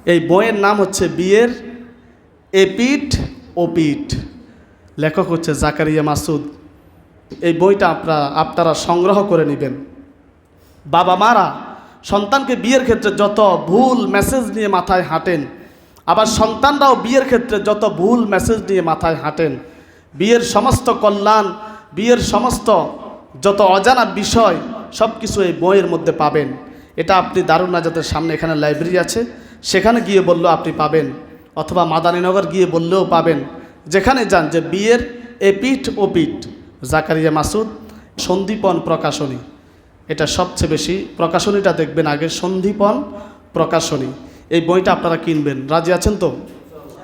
এই বইয়ের নাম হচ্ছে বিয়ের এপিঠ ওপিঠ। লেখক হচ্ছে জাকারিয়া মাসুদ। এই বইটা আপনারা সংগ্রহ করে নেবেন। বাবা মারা সন্তানকে বিয়ের ক্ষেত্রে যত ভুল মেসেজ নিয়ে মাথায় হাঁটেন, আবার সন্তানরাও বিয়ের ক্ষেত্রে যত ভুল মেসেজ নিয়ে মাথায় হাঁটেন, বিয়ের সমস্ত কল্যাণ, বিয়ের সমস্ত যত অজানা বিষয় সব কিছু এই বইয়ের মধ্যে পাবেন। এটা আপনি দারুন নাজাতের সামনে এখানে লাইব্রেরি আছে, সেখানে গিয়ে বললেও আপনি পাবেন, অথবা মাদানীনগর গিয়ে বললেও পাবেন। যেখানে যান যে বিয়ের এপিঠ ওপিঠ, জাকারিয়া মাসুদ, সন্দীপন প্রকাশনী, এটা সবচেয়ে বেশি। প্রকাশনীটা দেখবেন আগে, সন্দীপন প্রকাশনী। এই বইটা আপনারা কিনবেন। রাজি আছেন তো?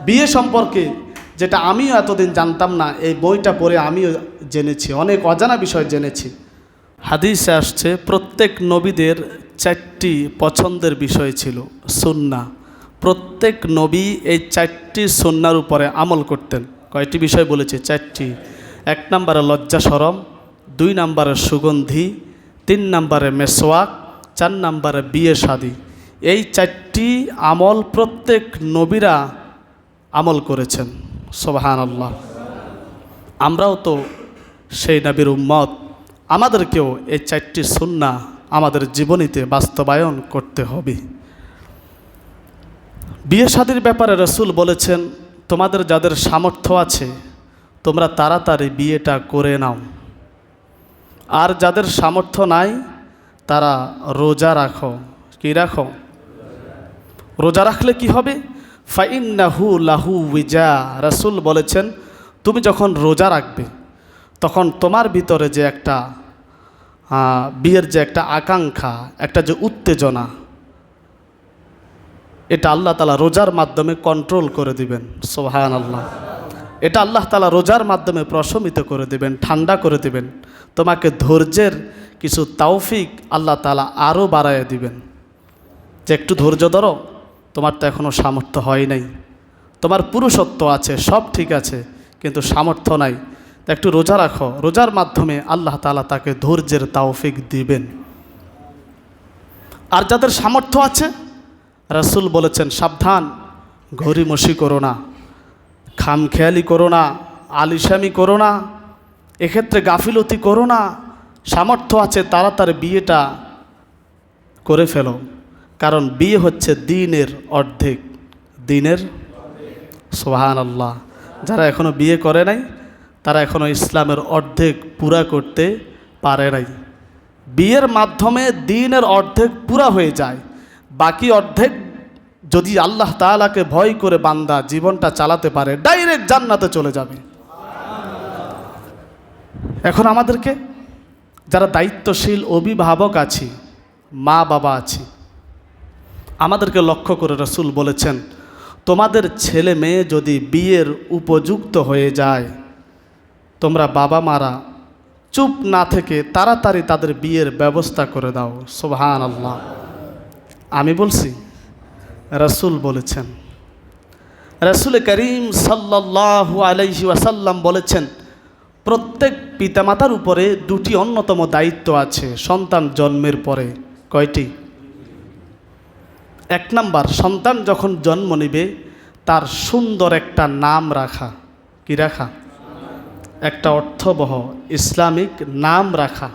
বিয়ে সম্পর্কে যেটা আমিও এতদিন জানতাম না, এই বইটা পড়ে আমিও জেনেছি, অনেক অজানা বিষয় জেনেছি। হাদিসে আসছে প্রত্যেক নবীদের 4টি পছন্দের বিষয় ছিল, সুন্নাহ। প্রত্যেক নবী এই 4টি সুন্নাহর উপরে আমল করতেন। কয়টি বিষয় বলেছে? 4টি। 1 নম্বরে লজ্জা শরম, 2 নম্বরে সুগন্ধি, 3 নম্বরে মেসওয়াক, 4 নম্বরে বিয়ে শাদী। এই 4টি আমল প্রত্যেক নবীরা আমল করেছেন। সুবহানাল্লাহ। আমরাও তো সেই নবীর উম্মত, আমাদেরকেও এই 4টি সুন্নাহ আমাদের জীবনীতে বাস্তবায়ন করতে হবে। বিয়ে শাদীর ব্যাপারে রাসূল বলেছেন, তোমাদের যাদের সামর্থ্য আছে তোমরা তাড়াতাড়ি বিয়েটা করে নাও, আর যাদের সামর্থ্য নাই তারা রোজা রাখো। কি রাখো? রোজা রাখলে কি হবে? ফাইন্নাহু লাহু উইজা। রাসূল বলেছেন, তুমি যখন রোজা রাখবে তখন তোমার ভিতরে যে একটা বিয়ের যে একটা আকাঙ্ক্ষা, একটা যে উত্তেজনা, এটা আল্লাহ তাআলা রোজার মাধ্যমে কন্ট্রোল করে দিবেন। সুবহানাল্লাহ। এটা আল্লাহ তাআলা রোজার মাধ্যমে প্রশমিত করে দিবেন, ঠান্ডা করে দিবেন। তোমাকে ধৈর্যের কিছু তৌফিক আল্লাহ তাআলা আরও বাড়ায় দিবেন, যে একটু ধৈর্য ধরো, তোমার তো এখনও সামর্থ্য হয় নাই, তোমার পুরুষত্ব আছে, সব ঠিক আছে, কিন্তু সামর্থ্য নাই, একটু রোজা রাখো। রোজার মাধ্যমে আল্লাহ তাআলা তাকে ধৈর্যের তৌফিক দিবেন। আর যাদের সামর্থ্য আছে, রাসূল বলেছেন, সাবধান, ঘড়িমসি করো না, খামখেয়ালি করো না, আলিশামি করো না, এক্ষেত্রে গাফিলতি করো না। সামর্থ্য আছে, তাড়াতাড়ি বিয়েটা করে ফেলো, কারণ বিয়ে হচ্ছে দ্বীনের অর্ধেক। দ্বীনের, সুবহানাল্লাহ। যারা এখনও বিয়ে করে নাই তারা এখনও ইসলামের অর্ধেক পুরা করতে পারে নাই। বিয়ের মাধ্যমে দ্বীনের অর্ধেক পুরা হয়ে যায়। বাকি অর্ধেক যদি আল্লাহ তাআলাকে ভয় করে বান্দা জীবনটা চালাতে পারে, ডাইরেক্ট জান্নাতে চলে যাবে। এখন আমাদেরকে যারা দায়িত্বশীল অভিভাবক আছি, মা বাবা আছি, আমাদেরকে লক্ষ্য করে রাসূল বলেছেন, তোমাদের ছেলে মেয়ে যদি বিয়ের উপযুক্ত হয়ে যায়, তোমরা বাবা মারা চুপ না থেকে তাড়াতাড়ি তাদের বিয়ের ব্যবস্থা করে দাও। সুবহানাল্লাহ। আমি বলছি, রাসূল বলেছেন। রাসূল করিম সাল্লাল্লাহু আলাইহি ওয়াসাল্লাম বলেছেন, প্রত্যেক পিতামাতার উপরে 2টি অন্যতম দায়িত্ব আছে সন্তান জন্মের পরে। কয়টি? 1 নাম্বার, সন্তান যখন জন্ম নেবে তার সুন্দর একটা নাম রাখা। কি রাখা? একটা অর্থবহ ইসলামিক নাম রাখা।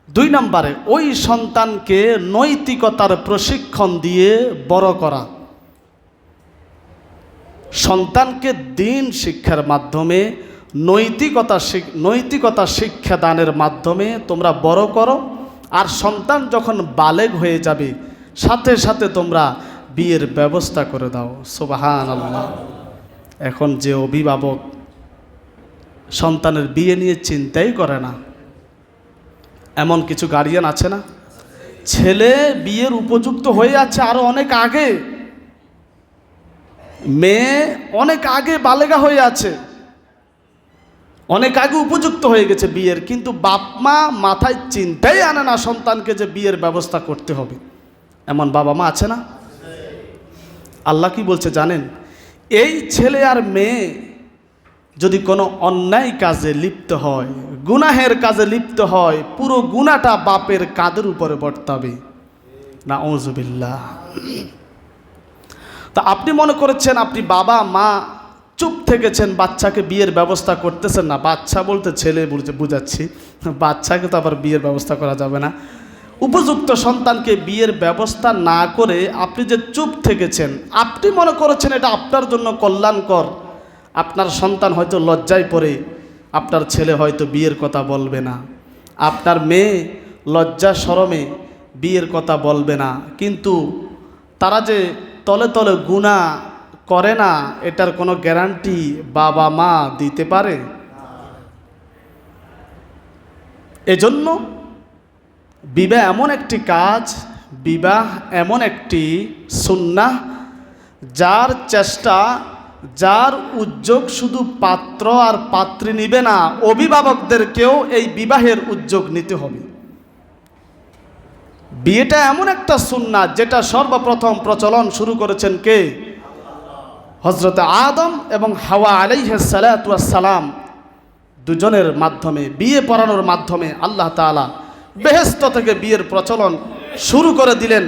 2 নম্বরে ওই সন্তানকে নৈতিকতার প্রশিক্ষণ দিয়ে বড় করা। সন্তানকে দ্বীন শিক্ষার মাধ্যমে, নৈতিকতা শিক্ষা দানের মাধ্যমে তোমরা বড় করো। আর সন্তান যখন বালেগ হয়ে যাবে সাথে সাথে তোমরা বিয়ের ব্যবস্থা করে দাও। সুবহানাল্লাহ। এখন যে অভিভাবক সন্তানের বিয়ে নিয়ে চিন্তাই করে না, এমন কিছু গার্ডিয়ান আছে না? ছেলে বিয়ের উপযুক্ত হয়ে আছে আরো অনেক আগে, মেয়ে অনেক আগে বালেগা হয়ে আছে, অনেক আগে উপযুক্ত হয়ে গেছে বিয়ের, কিন্তু বাপ মা মাথায় চিন্তাই আনে না সন্তানকে যে বিয়ের ব্যবস্থা করতে হবে। এমন বাবা মা আছে না? আল্লাহ কি বলছে জানেন? এই ছেলে আর মেয়ে যদি কোনো অন্যায় কাজে লিপ্ত হয়, গুনাহের কাজে লিপ্ত হয়, পুরো গুনাহটা বাপের কাঁধের উপরে বর্তাবে। নাউযুবিল্লাহ। তা আপনি মনে করেছেন আপনি বাবা মা চুপ থেকেছেন, বাচ্চাকে বিয়ের ব্যবস্থা করতেছেন না। বাচ্চা বলতে ছেলে বুঝাচ্ছি, বাচ্চাকে তো আবার বিয়ের ব্যবস্থা করা যাবে না। উপযুক্ত সন্তানকে বিয়ের ব্যবস্থা না করে আপনি যে চুপ থেকেছেন, আপনি মনে করেছেন এটা আপনার জন্য কল্যাণকর। আপনার সন্তান হয়তো লজ্জায় পড়ে আপনার ছেলে হয়তো বিয়ের কথা বলবে না, আপনার মেয়ে লজ্জা শরমে বিয়ের কথা বলবে না, কিন্তু তারা যে তলে তলে গুনাহ করে না এটার কোনো গ্যারান্টি বাবা মা দিতে পারে? এজন্য বিবাহ এমন একটি কাজ, বিবাহ এমন একটি সুন্নাহ যার চেষ্টা, যার উদ্যোগ শুধু পাত্র আর পাত্রী নিবে না, অভিভাবকদেরকেও এই বিবাহের উদ্যোগ নিতে হবে। বিয়েটা এমন একটা সুন্নাহ যেটা সর্বপ্রথম প্রচলন শুরু করেছেন কে? হযরত আদম এবং হাওয়া আলাইহিস সালাতু ওয়াস সালাম দুজনের মাধ্যমে, বিয়ে পড়ানোর মাধ্যমে আল্লাহ তাআলা বেহেশত থেকে বিয়ের প্রচলন শুরু করে দিলেন।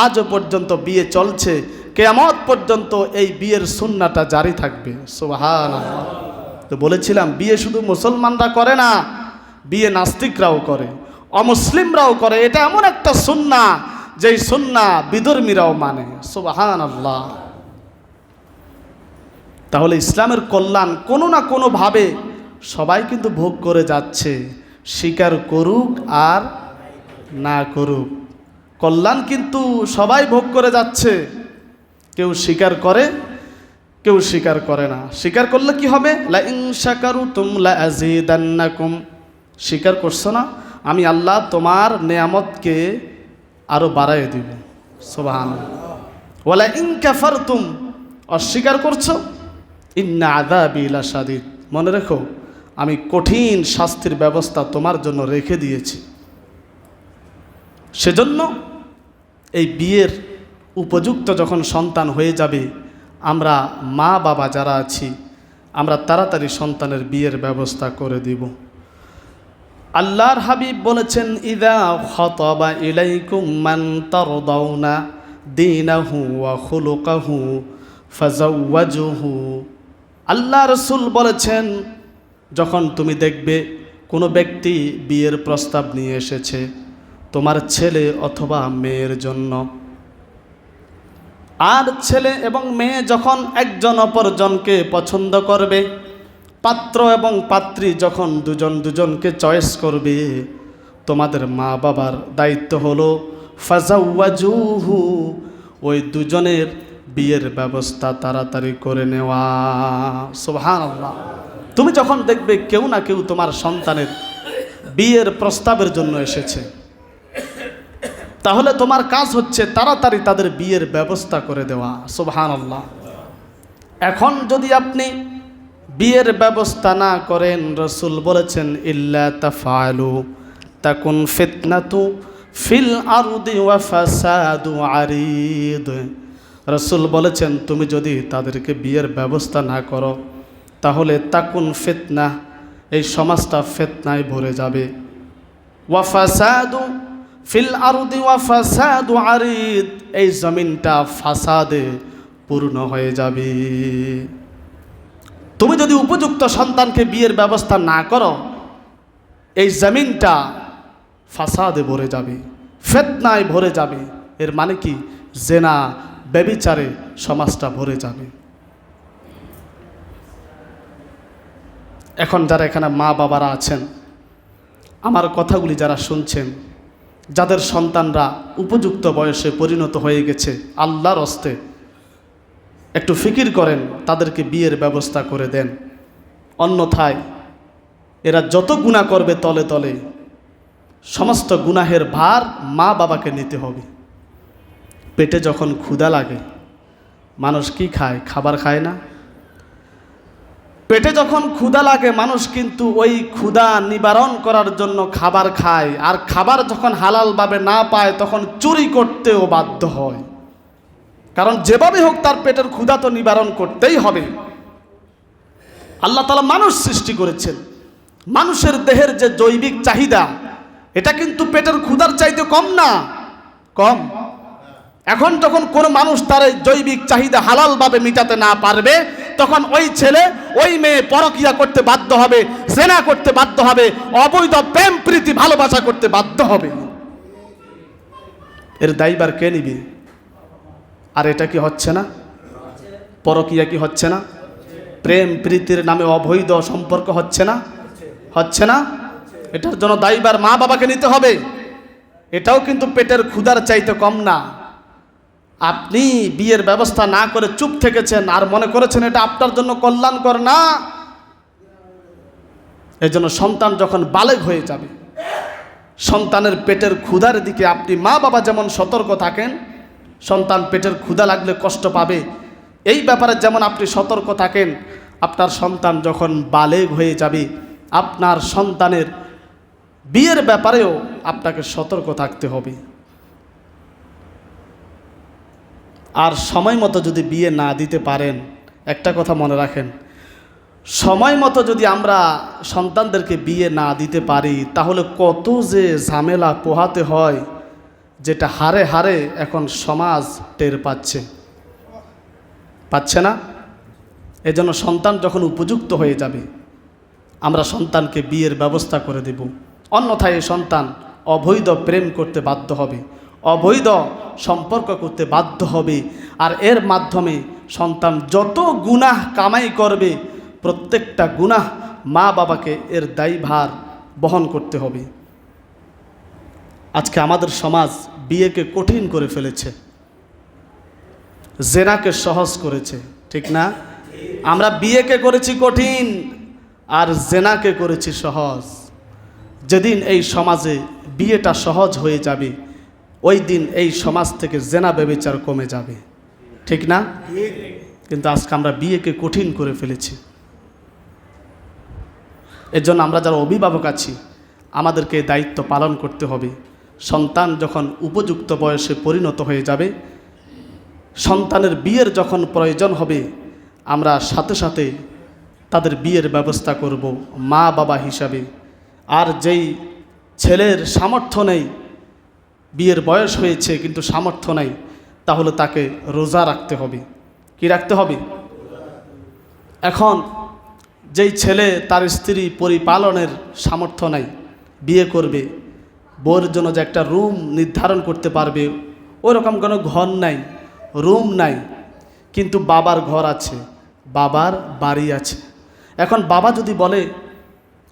আজও পর্যন্ত বিয়ে চলছে, কিয়ামত পর্যন্ত এই বিয়ের সুন্নাহটা জারি থাকবে। সুবহানাল্লাহ। তো বলেছিলাম বিয়ে শুধু মুসলমানরা করে না, বিয়ে নাস্তিকরাও করে, অমুসলিমরাও করে। এটা এমন একটা সুন্নাহ যেই সুন্নাহ বিধর্মীরাও মানে। সুবহানাল্লাহ। তাহলে ইসলামের কল্যাণ কোনো না কোনোভাবে সবাই কিন্তু ভোগ করে যাচ্ছে, স্বীকার করুক আর না করুক, কল্যাণ কিন্তু সবাই ভোগ করে যাচ্ছে। কেউ স্বীকার করে, কেউ স্বীকার করে না। স্বীকার করলে কি হবে? লা ইন শাকারতুম লা আযীদান্নাকুম। স্বীকার করছো না, আমি আল্লাহ তোমার নেয়ামতকে আরো বাড়ায় দিব। সুবহানাল্লাহ। ওয়ালা ইন কাফারতুম, অস্বীকার করছো, ইন্না আযাবি লাশাদীদ, মনে রেখো আমি কঠিন শাস্তির ব্যবস্থা তোমার জন্য রেখে দিয়েছি। সেজন্য এই বিয়ের উপযুক্ত যখন সন্তান হয়ে যাবে, আমরা মা বাবা যারা আছি আমরা তাড়াতাড়ি সন্তানের বিয়ের ব্যবস্থা করে দিব। আল্লাহর হাবিব বলেছেন, ইযা খাতাবা ইলাইকুম মান তারদাউনা দীনাহু ওয়া খুলুকাহু ফাজাওয়াজুহু। আল্লাহ রাসূল বলেছেন, যখন তুমি দেখবে কোনো ব্যক্তি বিয়ের প্রস্তাব নিয়ে এসেছে তোমার ছেলে অথবা মেয়ের জন্য, আর ছেলে এবং মেয়ে যখন একজন অপরজনকে পছন্দ করবে, পাত্র এবং পাত্রী যখন দুজন দুজনকে চয়েস করবে, তোমাদের মা বাবার দায়িত্ব হলো ফাজাওয়াজুহু, ওই দুজনের বিয়ের ব্যবস্থা তাড়াতাড়ি করে নেওয়া। সুবহানাল্লাহ। তুমি যখন দেখবে কেউ না কেউ তোমার সন্তানের বিয়ের প্রস্তাবের জন্য এসেছে, তাহলে তোমার কাজ হচ্ছে তাড়াতাড়ি তাদের বিয়ের ব্যবস্থা করে দেওয়া। সুবহানাল্লাহ। এখন যদি আপনি বিয়ের ব্যবস্থা না করেন, রাসূল বলেছেন, ইল্লা তাফআলু তাকুন ফিতনাতু ফিল আরদি ওয়া ফাসাদু আরিদ। রাসূল বলেছেন, তুমি যদি তাদেরকে বিয়ের ব্যবস্থা না করো তাহলে তাকুন ফিতনা, এই সমাজটা ফিতনায় ভরে যাবে। ওয়া ফাসাদু ফিল আরদি ওয়া ফাসাদু আরিদ, এই জমিনটা ফাসাদে পূর্ণ হয়ে যাবে। তুমি যদি উপযুক্ত সন্তানকে বিয়ের ব্যবস্থা না করো, এই জমিনটা ফাসাদে ভরে যাবে, ফিতনায় ভরে যাবে। এর মানে কি? জেনা, ব্যভিচারে সমাজটা ভরে যাবে। এখন যারা এখানে মা বাবারা আছেন, আমার কথাগুলি যারা শুনছেন, যাদের সন্তানরা উপযুক্ত বয়সে পরিণত হয়ে গেছে, আল্লাহর হস্তে একটু ফিকির করেন, তাদেরকে বিয়ের ব্যবস্থা করে দেন। অন্যথায় এরা যত গুনাহ করবে তলে তলে সমস্ত গুনাহের ভার মা বাবাকে নিতে হবে। পেটে যখন ক্ষুধা লাগে মানুষ কি খায়? খাবার খায় না? পেটে যখন ক্ষুধা লাগে মানুষ কিন্তু ওই ক্ষুধা নিবারণ করার জন্য খাবার খায়, আর খাবার যখন হালালভাবে না পায় তখন চুরি করতেও বাধ্য হয়। কারণ যেভাবে হোক তার পেটের ক্ষুধা তো নিবারণ করতেই হবে। আল্লাহ তাআলা মানুষ সৃষ্টি করেছেন, মানুষের দেহের যে জৈবিক চাহিদা এটা কিন্তু পেটের ক্ষুধার চাইতে কম না, কম। এখন যখন কোনো মানুষ তার এই জৈবিক চাহিদা হালালভাবে মিটাতে না পারবে, তখন ওই ছেলে ওই মেয়ে পরকিয়া করতে বাধ্য হবে, জেনা করতে বাধ্য হবে, অবৈধ প্রেম প্রীতি ভালোবাসা করতে বাধ্য হবে। এর দায়ভার কে নিবে? আর এটা কি হচ্ছে না? পরকিয়া কি হচ্ছে না? প্রেম প্রীতির নামে অবৈধ সম্পর্ক হচ্ছে না? হচ্ছে না? এটার জন্য দায়ভার মা বাবাকে নিতে হবে। এটাও কিন্তু পেটের ক্ষুধার চাইতে কম না। আপনি বিয়ের ব্যবস্থা না করে চুপ থেকেছেন আর মনে করেছেন এটা আপনার জন্য কল্যাণকর না। এই জন্য সন্তান যখন বালেগ হয়ে যাবে, সন্তানের পেটের ক্ষুধার দিকে আপনি মা বাবা যেমন সতর্ক থাকেন, সন্তান পেটের ক্ষুধা লাগলে কষ্ট পাবে, এই ব্যাপারে যেমন আপনি সতর্ক থাকেন, আপনার সন্তান যখন বালেগ হয়ে যাবে, আপনার সন্তানের বিয়ের ব্যাপারেও আপনাকে সতর্ক থাকতে হবে। আর সময় মতো যদি বিয়ে না দিতে পারেন, একটা কথা মনে রাখেন, সময় মতো যদি আমরা সন্তানদেরকে বিয়ে না দিতে পারি, তাহলে কত যে ঝামেলা পোহাতে হয়, যেটা হারে হারে এখন সমাজ টের পাচ্ছে না। এজন্য সন্তান যখন উপযুক্ত হয়ে যাবে, আমরা সন্তানকে বিয়ের ব্যবস্থা করে দেব। অন্যথায় এই সন্তান অবৈধ প্রেম করতে বাধ্য হবে, অবৈধ সম্পর্ক করতে বাধ্য হবে। আর এর মাধ্যমে সন্তান যত গুনাহ কামাই করবে, প্রত্যেকটা গুনাহ মা বাবাকে এর দায়ভার বহন করতে হবে। আজকে আমাদের সমাজ বিয়েকে কঠিন করে ফেলেছে, জেনাকে সহজ করেছে, ঠিক না? আমরা বিয়েকে করেছি কঠিন আর জেনাকে করেছি সহজ। যেদিন এই সমাজে বিয়েটা সহজ হয়ে যাবে, ওই দিন এই সমাজ থেকে জেনা ব্যভিচার কমে যাবে, ঠিক না? কিন্তু আজকে আমরা বিয়েকে কঠিন করে ফেলেছি। এর জন্য আমরা যারা অভিভাবক আছি, আমাদেরকে দায়িত্ব পালন করতে হবে। সন্তান যখন উপযুক্ত বয়সে পরিণত হয়ে যাবে, সন্তানের বিয়ের যখন প্রয়োজন হবে, আমরা সাথে সাথে তাদের বিয়ের ব্যবস্থা করব মা বাবা হিসাবে। আর যেই ছেলের সামর্থ্য নেই, বিয়ের বয়স হয়েছে কিন্তু সামর্থ্য নেই, তাহলে তাকে রোজা রাখতে হবে। কি রাখতে হবে? এখন যেই ছেলে তার স্ত্রী পরিপালনের সামর্থ্য নাই, বিয়ে করবে, বউর জন্য যে একটা রুম নির্ধারণ করতে পারবে, ওই রকম কোনো ঘর নাই, রুম নাই, কিন্তু বাবার ঘর আছে, বাবার বাড়ি আছে। এখন বাবা যদি বলে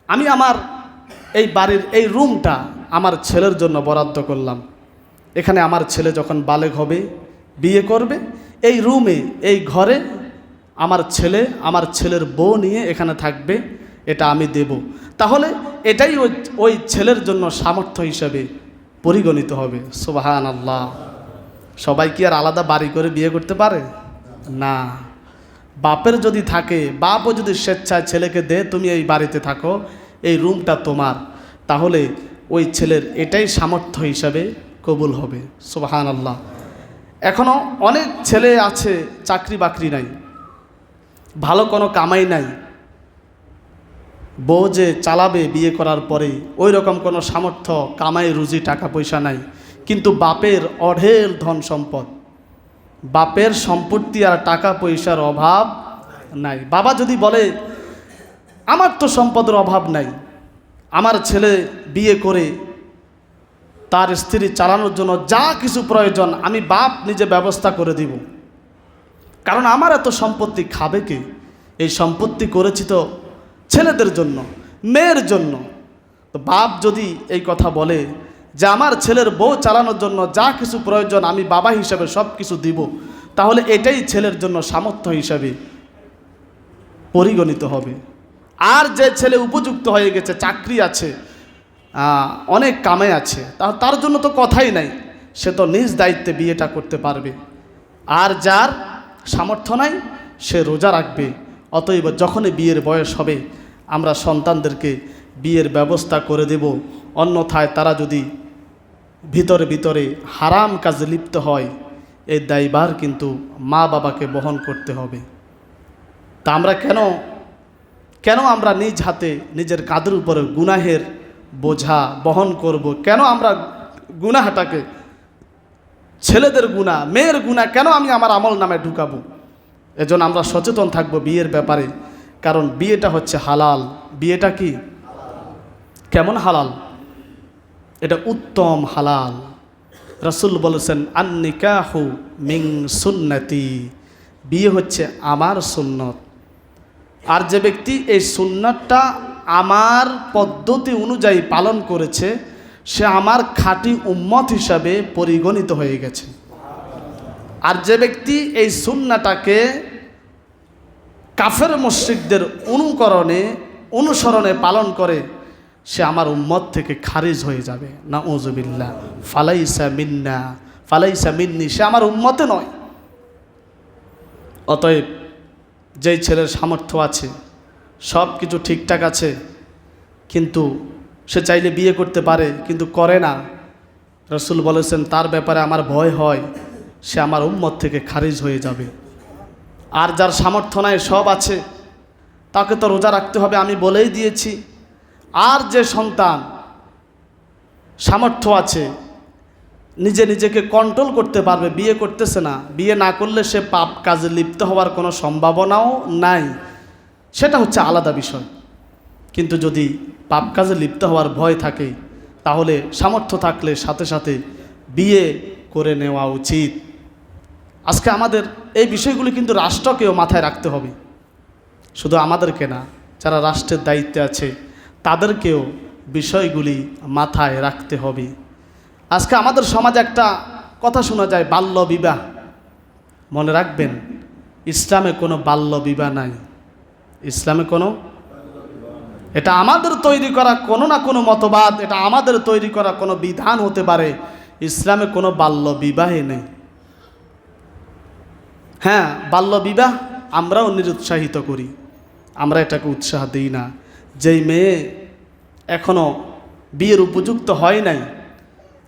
আমি আমার এই বাড়ির এই রুমটা আমার ছেলের জন্য বরাদ্দ করলাম, এখানে আমার ছেলে যখন বালেগ হবে, বিয়ে করবে, এই রুমে এই ঘরে আমার ছেলে আমার ছেলের বউ নিয়ে এখানে থাকবে, এটা আমি দেব, তাহলে এটাই ওই ছেলের জন্য সামর্থ্য হিসাবে পরিগণিত হবে। সুবহানাল্লাহ। সবাই কি আর আলাদা বাড়ি করে বিয়ে করতে পারে? না। বাপের যদি থাকে, বাপও যদি স্বেচ্ছায় ছেলেকে দে তুমি এই বাড়িতে থাকো, এই রুমটা তোমার, তাহলে ওই ছেলের এটাই সামর্থ্য হিসাবে কবুল হবে। সুবহানাল্লাহ। এখনও অনেক ছেলে আছে চাকরি বাকরি নাই, ভালো কোনো কামাই নাই, বউ যে চালাবে বিয়ে করার পরে ওই রকম কোনো সামর্থ্য, কামাই রুজি টাকা পয়সা নাই, কিন্তু বাপের অঢেল ধন সম্পদ, বাপের সম্পত্তি আর টাকা পয়সার অভাব নাই। বাবা যদি বলে আমার তো সম্পদের অভাব নাই, আমার ছেলে বিয়ে করে তার স্ত্রী চালানোর জন্য যা কিছু প্রয়োজন আমি বাপ নিজে ব্যবস্থা করে দিব, কারণ আমার এত সম্পত্তি খাবে কে? এই সম্পত্তি করেছি তো ছেলেদের জন্য, মেয়ের জন্য। তো বাপ যদি এই কথা বলে যে আমার ছেলের বউ চালানোর জন্য যা কিছু প্রয়োজন আমি বাবা হিসাবে সব কিছু দিব, তাহলে এটাই ছেলের জন্য সামর্থ্য হিসাবে পরিগণিত হবে। আর যে ছেলে উপযুক্ত হয়ে গেছে, চাকরি আছে, অনেক কামাই আছে, তার জন্য তো কথাই নাই, সে তো নিজ দায়িত্বে বিয়েটা করতে পারবে। আর যার সামর্থ্য নাই সে রোজা রাখবে। অতএব যখনই বিয়ের বয়স হবে আমরা সন্তানদেরকে বিয়ের ব্যবস্থা করে দেব, অন্যথায় তারা যদি ভিতরে ভিতরে হারাম কাজে লিপ্ত হয়, এই দায়ভার কিন্তু মা বাবাকে বহন করতে হবে। তা আমরা কেন আমরা নিজ হাতে নিজের কাঁধের উপরে গুনাহের বোঝা বহন করব? কেন আমরা গুনাহটাকে ছেলেদের গুনাহ, মেয়ের গুনাহ কেন আমি আমার আমল নামে ঢুকাবো? এজন্য আমরা সচেতন থাকবো বিয়ের ব্যাপারে, কারণ বিয়েটা হচ্ছে হালাল। বিয়েটা কি কেমন হালাল? এটা উত্তম হালাল। রাসূল বলেছেন আন-নিকাহু মিন সুন্নতি, বিয়ে হচ্ছে আমার সুন্নত। আর যে ব্যক্তি এই সুন্নতটা আমার পদ্ধতি অনুযায়ী পালন করেছে, সে আমার খাঁটি উম্মত হিসাবে পরিগণিত হয়ে গেছে। আর যে ব্যক্তি এই সুন্নাহটাকে কাফের মুশরিকদের অনুসরণে পালন করে, সে আমার উম্মত থেকে খারিজ হয়ে যাবে। নাউযুবিল্লাহ। ফালাইসা মিন্না, ফালাইসা মিন্নি, সে আমার উম্মতে নয়। অতএব যেই ছেলের সামর্থ্য আছে, সব কিছু ঠিকঠাক আছে, কিন্তু সে চাইলে বিয়ে করতে পারে কিন্তু করে না, রাসূল বলেছেন তার ব্যাপারে আমার ভয় হয়, সে আমার উম্মত থেকে খারিজ হয়ে যাবে। আর যার সামর্থ্য নাই, সব আছে, তাকে তো রোজা রাখতে হবে, আমি বলেই দিয়েছি। আর যে সন্তান সামর্থ্য আছে, নিজেকে কন্ট্রোল করতে পারবে, বিয়ে করতেছে না, বিয়ে না করলে সে পাপ কাজে লিপ্ত হওয়ার কোনো সম্ভাবনাও নাই, সেটা হচ্ছে আলাদা বিষয়। কিন্তু যদি পাপ কাজে লিপ্ত হওয়ার ভয় থাকে, তাহলে সামর্থ্য থাকলে সাথে সাথে বিয়ে করে নেওয়া উচিত। আজকে আমাদের এই বিষয়গুলি কিন্তু রাষ্ট্রকেও মাথায় রাখতে হবে, শুধু আমাদেরকে না, যারা রাষ্ট্রের দায়িত্বে আছে তাদেরকেও বিষয়গুলি মাথায় রাখতে হবে। আজকে আমাদের সমাজে একটা কথা শোনা যায়, বাল্য বিবাহ। মনে রাখবেন, ইসলামে কোনো বাল্য বিবাহ নাই। ইসলামে কোনো, এটা আমাদের তৈরি করা কোনো না কোনো মতবাদ, এটা আমাদের তৈরি করা কোনো বিধান হতে পারে। ইসলামে কোনো বাল্য বিবাহে নেই। হ্যাঁ, বাল্য বিবাহ আমরাও নিরুৎসাহিত করি, আমরা এটাকে উৎসাহ দিই না। যেই মেয়ে এখনও বিয়ের উপযুক্ত হয় নাই,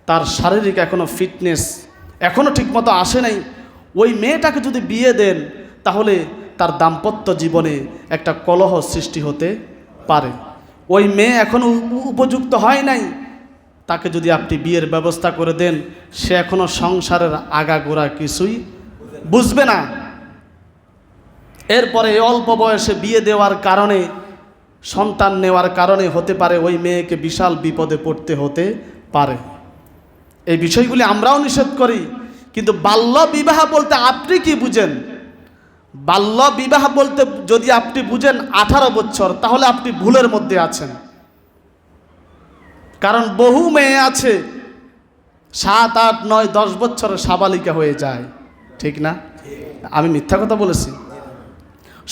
তার শারীরিক এখনও ফিটনেস এখনও ঠিকমতো আসে নাই, ওই মেয়েটাকে যদি বিয়ে দেন, তাহলে তার দাম্পত্য জীবনে একটা কলহ সৃষ্টি হতে পারে। ওই মেয়ে এখনও উপযুক্ত হয় নাই, তাকে যদি আপনি বিয়ের ব্যবস্থা করে দেন, সে এখনও সংসারের আগাগোড়া কিছুই বুঝবে না। এরপরে অল্প বয়সে বিয়ে দেওয়ার কারণে, সন্তান নেওয়ার কারণে হতে পারে ওই মেয়েকে বিশাল বিপদে পড়তে হতে পারে। এই বিষয়গুলি আমরাও নিষেধ করি, কিন্তু বাল্য বিবাহ বলতে আপনি কি বুঝেন? বাল্য বিবাহ বলতে যদি আপনি বুঝেন 18 বছর, তাহলে আপনি ভুলের মধ্যে আছেন। কারণ বহু মেয়ে আছে 7, 8, 9, 10 বছরের সাবালিকা হয়ে যায়, ঠিক না? আমি মিথ্যা কথা বলেছি?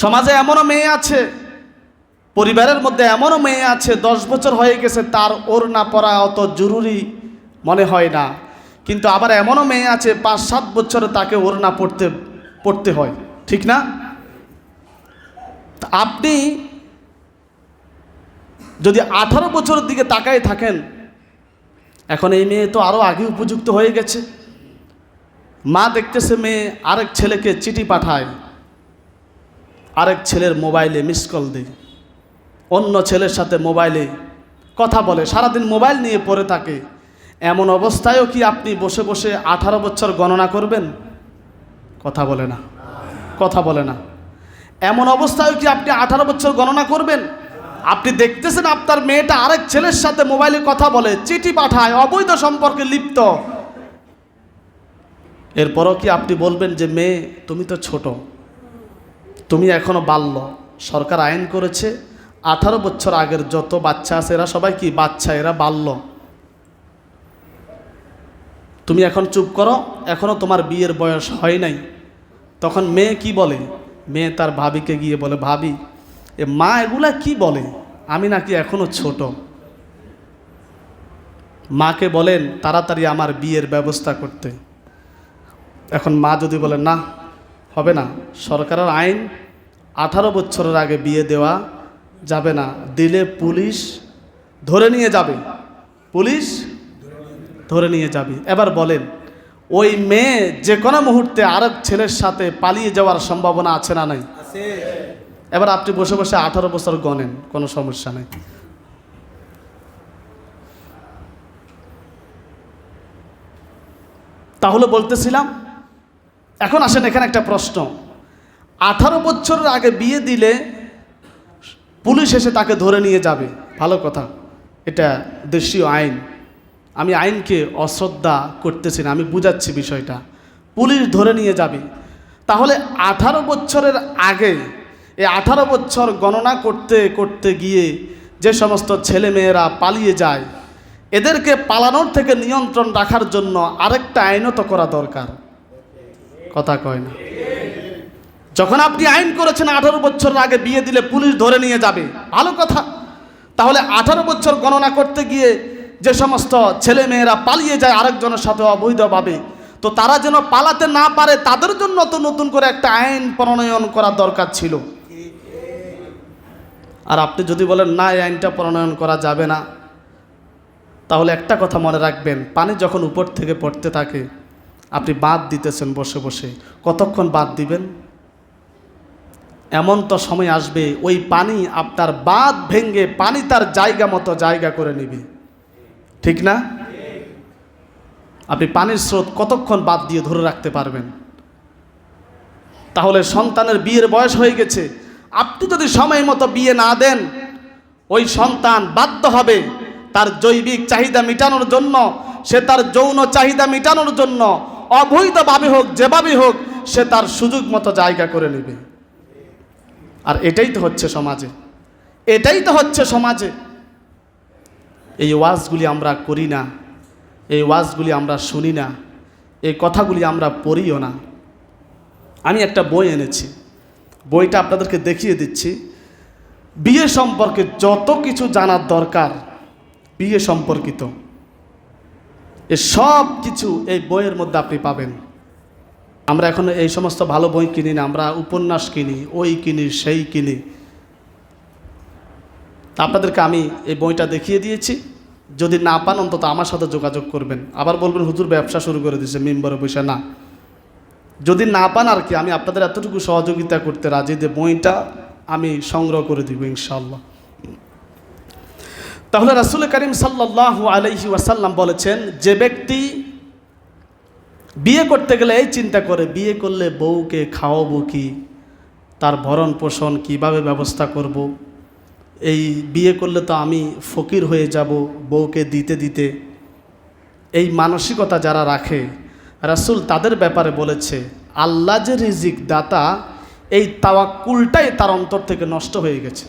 সমাজে এমনও মেয়ে আছে, পরিবারের মধ্যে এমনও মেয়ে আছে 10 বছর হয়ে গেছে, তার ওড়না পরা অত জরুরি মনে হয় না, কিন্তু আবার এমনও মেয়ে আছে 5-7 বছরে তাকে ওড়না পড়তে হয়, ঠিক না? আপনি যদি 18 বছরের দিকে তাকায় থাকেন, এখন এই মেয়ে তো আরও আগে উপযুক্ত হয়ে গেছে। মা দেখতেছে মেয়ে আরেক ছেলেকে চিঠি পাঠায়, আরেক ছেলের মোবাইলে মিস কল দেয়, অন্য ছেলের সাথে মোবাইলে কথা বলে, সারাদিন মোবাইল নিয়ে পড়ে থাকে। এমন অবস্থায়ও কি আপনি বসে বসে 18 বছর গণনা করবেন? কথা বলে না, কথা বলে না। এমন অবস্থায়ও কি আপনি 18 বছর গণনা করবেন? আপনি দেখতেছেন আপনার মেয়েটা আরেক ছেলের সাথে মোবাইলে কথা বলে, চিঠি পাঠায়, অবৈধ সম্পর্কে লিপ্ত। এরপরও কি আপনি বলবেন যে মেয়ে তুমি তো ছোট, তুমি এখনো বাল্য? সরকার আইন করেছে 18 বছর আগের যত বাচ্চা আছে এরা সবাই কি বাচ্চা, এরা বাল্য। তুমি এখন চুপ করো, এখনো তোমার বিয়ের বয়স হয় নাই। তখন মেয়ে কি বলে? মেয়ে তার ভাবিকে গিয়ে বলে, ভাবি এ মা এগুলা কি বলে, আমি নাকি এখনো ছোট। মাকে বলেন তাড়াতাড়ি আমার বিয়ের ব্যবস্থা করতে। এখন মা যদি বলে না হবে না, সরকারের আইন 18 বছরের আগে বিয়ে দেওয়া যাবে না, দিলে পুলিশ ধরে নিয়ে যাবে, পুলিশ ধরে নিয়ে যাবে। এবার বলেন ওই মেয়ে যে কোনো মুহূর্তে আরেক ছেলের সাথে পালিয়ে যাওয়ার সম্ভাবনা আছে না নাই? এবার আপনি বসে বসে 18 বছর গণেন, কোনো সমস্যা নেই। তাহলে বলতেছিলাম, এখন আসেন এখানে একটা প্রশ্ন। 18 বছরের আগে বিয়ে দিলে পুলিশ এসে তাকে ধরে নিয়ে যাবে, ভালো কথা, এটা দেশীয় আইন। আমি আইনকে অশ্রদ্ধা করতেছি না, আমি বুঝাচ্ছি বিষয়টা। পুলিশ ধরে নিয়ে যাবে, তাহলে 18 বছরের আগে এই 18 বছর গণনা করতে করতে গিয়ে যে সমস্ত ছেলে মেয়েরা পালিয়ে যায়, এদেরকে পালানোর থেকে নিয়ন্ত্রণ রাখার জন্য আরেকটা আইনত করা দরকার। কথা কয় না? যখন আপনি আইন করেছেন 18 বছর আগে বিয়ে দিলে পুলিশ ধরে নিয়ে যাবে, ভালো কথা। তাহলে 18 বছর গণনা করতে গিয়ে যে সমস্ত ছেলে মেয়েরা পালিয়ে যায় আরেকজনের সাথে অবৈধভাবে, তো তারা যেন পালাতে না পারে তাদের জন্য তো নতুন করে একটা আইন প্রণয়ন করা দরকার ছিল। আর আপনি যদি বলেন না, এই আইনটা প্রণয়ন করা যাবে না, তাহলে একটা কথা মনে রাখবেন, পানি যখন উপর থেকে পড়তে থাকে, আপনি বাঁধ দিতেছেন বসে বসে, কতক্ষণ বাঁধ দিবেন? এমন তো সময় আসবে ওই পানি আপনার বাঁধ ভেঙে পানি তার জায়গা মতো জায়গা করে নিবে, ঠিক না? আপনি পানির স্রোত কতক্ষণ বাঁধ দিয়ে ধরে রাখতে পারবেন? তাহলে সন্তানের বিয়ের বয়স হয়ে গেছে, আপনি যদি সময় মতো বিয়ে না দেন, ওই সন্তান বাধ্য হবে তার জৈবিক চাহিদা মেটানোর জন্য, সে তার যৌন চাহিদা মেটানোর জন্য অবৈধভাবে হোক যেভাবে হোক সে তার সুযোগ মতো জায়গা করে নেবে। আর এটাই তো হচ্ছে সমাজে, এটাই তো হচ্ছে সমাজে। এই ওয়াজগুলি আমরা করি না, এই ওয়াজগুলি আমরা শুনি না, এই কথাগুলি আমরা পড়িও না। আমি একটা বই এনেছি, বইটা আপনাদেরকে দেখিয়ে দিচ্ছি। বিয়ে সম্পর্কে যত কিছু জানার দরকার বিয়ে সম্পর্কিত, এ সব কিছু এই বইয়ের মধ্যে আপনি পাবেন। আমরা এখন এই সমস্ত ভালো বই কিনি না, আমরা উপন্যাস কিনি, ওই কিনি সেই কিনি। আপনাদেরকে আমি এই বইটা দেখিয়ে দিয়েছি, যদি না পান অন্তত আমার সাথে যোগাযোগ করবেন। আবার বলবেন হুজুর ব্যবসা শুরু করে দিয়েছে মেম্বারে বসে, না, যদি না পান আর কি, আমি আপনাদের এতটুকু সহযোগিতা করতে রাজি যে বইটা আমি সংগ্রহ করে দিব ইনশাআল্লাহ। তাহলে রাসূল করিম সাল্লাল্লাহু আলাইহি ওয়াসাল্লাম বলেছেন, যে ব্যক্তি বিয়ে করতে গেলে এই চিন্তা করে, বিয়ে করলে বউকে খাওয়াবো কি, তার ভরণ পোষণ কিভাবে ব্যবস্থা করব, এই বিয়ে করলে তো আমি ফকির হয়ে যাব বউকে দিতে দিতে, এই মানসিকতা যারা রাখে, রাসূল তাদের ব্যাপারে বলেছে, আল্লাহ যে রিজিক দাতা, এই তাওয়াক্কুলটাই তার অন্তর থেকে নষ্ট হয়ে গেছে।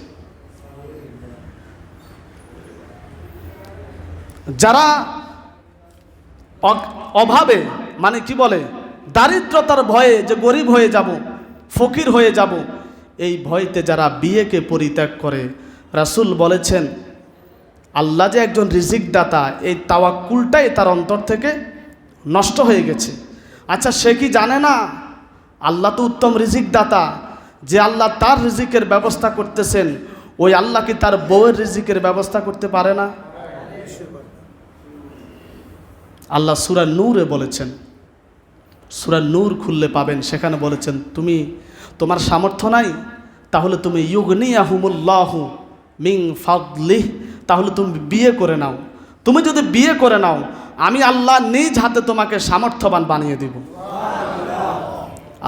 যারা অভাবে, মানে কি বলে, দারিদ্রতার ভয়ে যে গরিব হয়ে যাব, ফকির হয়ে যাব, এই ভয়তে যারা বিয়েকে পরিত্যাগ করে, রাসূল বলেছেন আল্লাহ যে একজন রিজিক দাতা, এই তাওয়াক্কুলটাই তার অন্তর থেকে নষ্ট হয়ে গেছে। আচ্ছা, সে কি জানে না আল্লাহ তো উত্তম রিজিক দাতা? যে আল্লাহ তার রিজিকের ব্যবস্থা করতেছেন, ওই আল্লাহ কি তার বউয়ের রিজিকের ব্যবস্থা করতে পারে না? আল্লাহ সূরা নূরে বলেছেন, সূরা নূর খুললে পাবেন, সেখানে বলেছেন তুমি তোমার সামর্থ্য নাই, তাহলে তুমি ইউগনিয়াহুমুল্লাহু মিন ফাদলিহ, তাহলে তুমি বিয়ে করে নাও। তুমি যদি বিয়ে করে নাও, আমি আল্লাহ নিজ হাতে তোমাকে সামর্থ্যবান বানিয়ে দিব।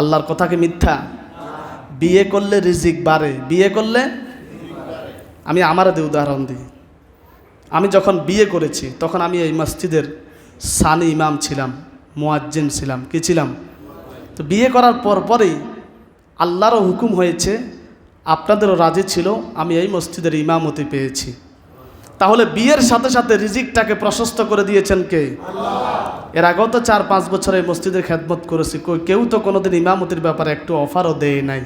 আল্লাহর কথা কি মিথ্যা? বিয়ে করলে রিজিক বাড়ে, বিয়ে করলে। আমি আমার উদাহরণ দিই, আমি যখন বিয়ে করেছি তখন আমি এই মসজিদের সানি ইমাম ছিলাম, মুয়াজ্জিন ছিলাম, কি ছিলাম? তো বিয়ে করার পরেই আল্লাহরও হুকুম হয়েছে, আপনাদেরও রাজি ছিল, আমি এই মসজিদের ইমামতি পেয়েছি। তাহলে বিয়ের সাথে সাথে রিজিকটাকে প্রশস্ত করে দিয়েছেন কে? আল্লাহ। এর আগেও তো 4-5 বছর এই মসজিদের খেদমত করেছি, কেউ তো কোনোদিন ইমামতির ব্যাপারে একটু অফারও দেয় নাই।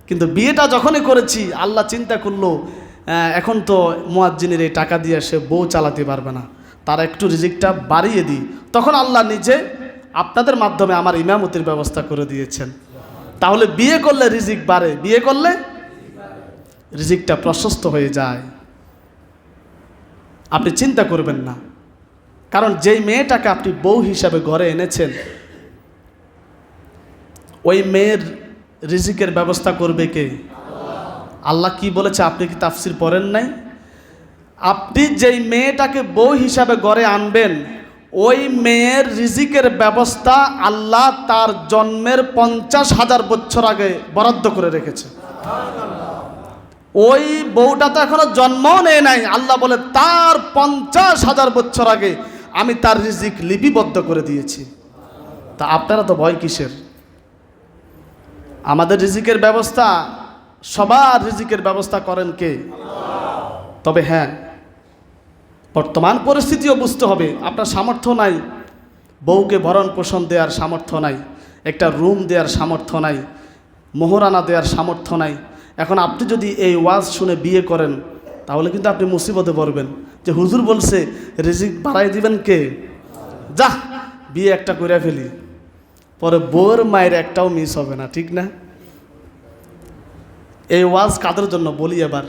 কিন্তু বিয়েটা যখনই করেছি, আল্লাহ চিন্তা করলো এখন তো মুয়াজ্জিনের এই টাকা দিয়ে সে বউ চালাতে পারবে না, তার একটু রিজিকটা বাড়িয়ে দিই। তখন আল্লাহ নিজে আপনাদের মাধ্যমে আমার ইমামতির ব্যবস্থা করে দিয়েছেন। তাহলে বিয়ে করলে রিজিক বাড়ে, বিয়ে করলে রিজিকটা প্রশস্ত হয়ে যায়। আপনি চিন্তা করবেন না, কারণ যেই মেয়েটাকে আপনি বউ হিসাবে ঘরে এনেছেন, ওই মেয়ের রিজিকের ব্যবস্থা করবে কে? আল্লাহ কি বলেছে আপনি কি তাফসির পড়েন নাই? আপনি যেই মেয়েটাকে বউ হিসাবে ঘরে আনবেন, ওই মেয়ের রিজিকের ব্যবস্থা আল্লাহ তার জন্মের 50,000 বছর আগে বরাদ্দ করে রেখেছে। ওই বউটা তো এখনো জন্মও নেয় নাই, আল্লাহ বলে তার 50,000 বছর আগে আমি তার রিজিক লিপিবদ্ধ করে দিয়েছি। তা আপনারা তো ভয় কিসের? আমাদের রিজিকের ব্যবস্থা, সবার রিজিকের ব্যবস্থা করেন কে? তবে হ্যাঁ, বর্তমান পরিস্থিতিও বুঝতে হবে। আপনার সামর্থ্য নাই, বউকে ভরণ পোষণ দেওয়ার সামর্থ্য নাই, একটা রুম দেওয়ার সামর্থ্য নাই, মোহরানা দেওয়ার সামর্থ্য নাই। এখন আপনি যদি এই ওয়াজ শুনে বিয়ে করেন তাহলে কিন্তু আপনি মুসিবতে পড়বেন, যে হুজুর বলছে রিজিক বাড়াই দিবেন কে, যা বিয়ে একটা করে ফেলি, পরে বউর মায়ের একটাও মিস হবে না, ঠিক না? এই ওয়াজ কাদের জন্য বলি এবার?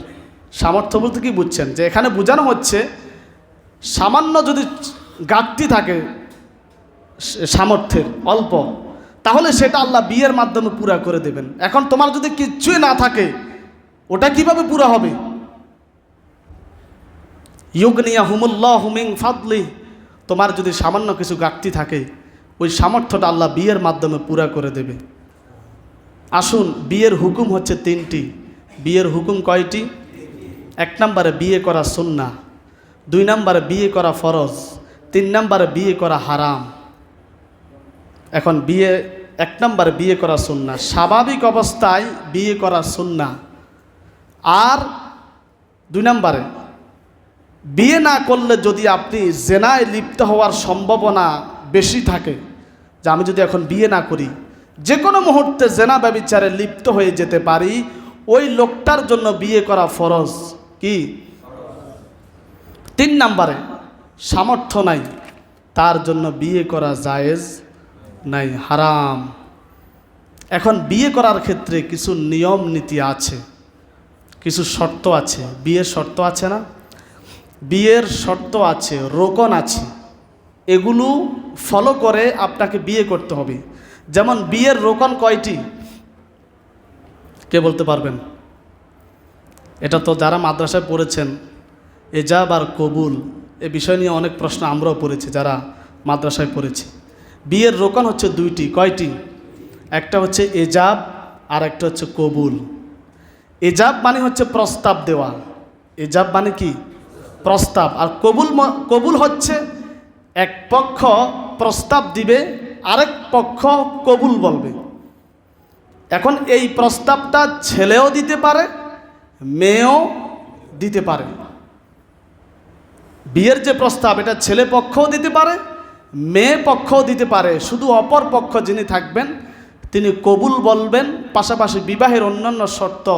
সামর্থ্য বলতে কি বুঝছেন? যে এখানে বোঝানো হচ্ছে সামান্য যদি ঘাটতি থাকে সামর্থ্যের অল্প, তাহলে সেটা আল্লাহ বিয়ের মাধ্যমে পুরা করে দেবেন। এখন তোমার যদি কিচ্ছুই না থাকে, ওটা কিভাবে পুরা হবে? ইউগনিয়াহুমুল্লাহু মিন ফাদলি, তোমার যদি সামান্য কিছু ঘাটতি থাকে, ওই সামর্থ্যটা আল্লাহ বিয়ের মাধ্যমে পুরা করে দেবে। আসুন, বিয়ের হুকুম হচ্ছে 3টি। বিয়ের হুকুম কয়টি? 1 নম্বরে বিয়ে করা সুন্নাহ, 2 নম্বরে বিয়ে করা ফরজ, 3 নম্বরে বিয়ে করা হারাম। এখন বিয়ে 1 নম্বরে বিয়ে করা সুন্নাহ, স্বাভাবিক অবস্থায় বিয়ে করা সুন্নাহ। আর 2 নম্বরে বিয়ে না করলে যদি আপনি জেনায় লিপ্ত হওয়ার সম্ভাবনা বেশি থাকে, যে আমি যদি এখন বিয়ে না করি যে কোনো মুহূর্তে জেনা ব্যভিচারে লিপ্ত হয়ে যেতে পারি, ওই লোকটার জন্য বিয়ে করা ফরজ। কি? 3 নম্বরে সামর্থ্য নাই, তার জন্য বিয়ে করা জায়েজ নাই, হারাম। এখন বিয়ে করার ক্ষেত্রে কিছু নিয়ম নীতি আছে, কিছু শর্ত আছে। বিয়ের শর্ত আছে না? বিয়ের শর্ত আছে, রোকন আছে, এগুলো ফলো করে আপনাকে বিয়ে করতে হবে। যেমন বিয়ের রোকন কয়টি? কে বলতে পারবেন? এটা তো যারা মাদ্রাসায় পড়েছেন, এজাব আর কবুল, এ বিষয় নিয়ে অনেক প্রশ্ন আমরাও পড়েছি যারা মাদ্রাসায় পড়েছি। বিয়ের রোকন হচ্ছে 2টি। কয়টি? একটা হচ্ছে এজাব আর একটা হচ্ছে কবুল। এজাব মানে হচ্ছে প্রস্তাব দেওয়া, এজাব মানে কি? প্রস্তাব। আর কবুল হচ্ছে এক পক্ষ প্রস্তাব দিবে, আরেক পক্ষ কবুল বলবে। এখন এই প্রস্তাবটা ছেলেও দিতে পারে, মেয়েও দিতে পারে। বিয়ের যে প্রস্তাব, এটা ছেলে পক্ষও দিতে পারে, মেয়ে পক্ষও দিতে পারে। শুধু অপর পক্ষ যিনি থাকবেন তিনি কবুল বলবেন, পাশাপাশি বিবাহের অন্যান্য শর্ত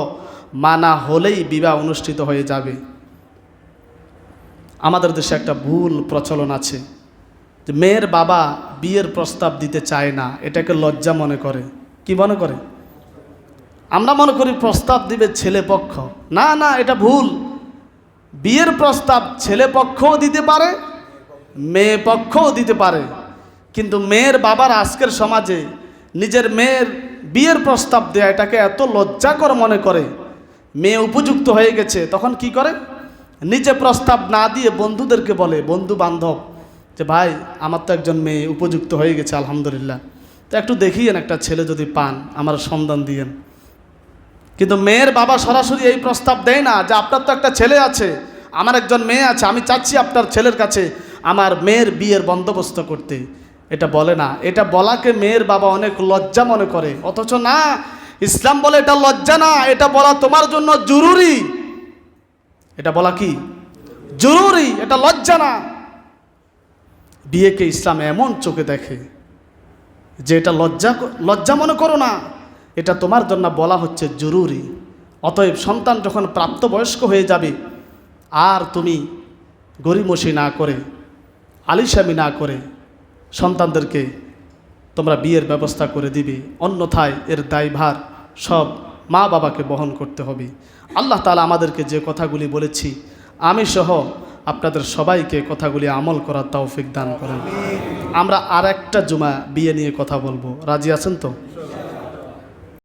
মানা হলেই বিবাহ অনুষ্ঠিত হয়ে যাবে। আমাদের দেশে একটা ভুল প্রচলন আছে যে মেয়ের বাবা বিয়ের প্রস্তাব দিতে চায় না, এটাকে লজ্জা মনে করে। কি মনে করে? আমরা মনে করি প্রস্তাব দিবে ছেলে পক্ষ। না না, এটা ভুল। বিয়ের প্রস্তাব ছেলে পক্ষও দিতে পারে, মেয়ে পক্ষও দিতে পারে। কিন্তু মেয়ের বাবার আজকের সমাজে নিজের মেয়ের বিয়ের প্রস্তাব দেয়া এটাকে এত লজ্জাকর মনে করে। মেয়ে উপযুক্ত হয়ে গেছে, তখন কি করে? নিজে প্রস্তাব না দিয়ে বন্ধুদেরকে বলে, বন্ধু বান্ধব, যে ভাই আমার তো একজন মেয়ে উপযুক্ত হয়ে গেছে আলহামদুলিল্লাহ, তো একটু দেখিয়েন, একটা ছেলে যদি পান আমার সন্ধান দিয়েন। কিন্তু মেয়ের বাবা সরাসরি এই প্রস্তাব দেয় না যে আপনার তো একটা ছেলে আছে, আমার একজন মেয়ে আছে, আমি চাচ্ছি আপনার ছেলের কাছে আমার মেয়ের বিয়ের বন্দোবস্ত করতে। এটা বলে না। এটা বলাকে মেয়ের বাবা অনেক লজ্জা মনে করে। অথচ না, ইসলাম বলে এটা লজ্জা না, এটা বলা তোমার জন্য জরুরি। এটা বলা কি? জরুরি, এটা লজ্জা না। বিয়েকে ইসলাম এমন চোখে দেখে যে এটা লজ্জা মনে করো না, এটা তোমার জন্য বলা হচ্ছে জরুরি। অতএব সন্তান যখন প্রাপ্তবয়স্ক হয়ে যাবে, আর তুমি গরিমসি না করে, আলিশামি না করে সন্তানদেরকে তোমরা বিয়ের ব্যবস্থা করে দিবে, অন্যথায় এর দায়ভার সব মা বাবাকে বহন করতে হবে। আল্লাহ তাআলা আমাদেরকে যে কথাগুলি বলেছি, আমি সহ আপনাদের সবাইকে কথাগুলি আমল করার তৌফিক দান করেন। আমরা আর একটা জুমা বিয়ে নিয়ে কথা বলবো, রাজি আছেন তো?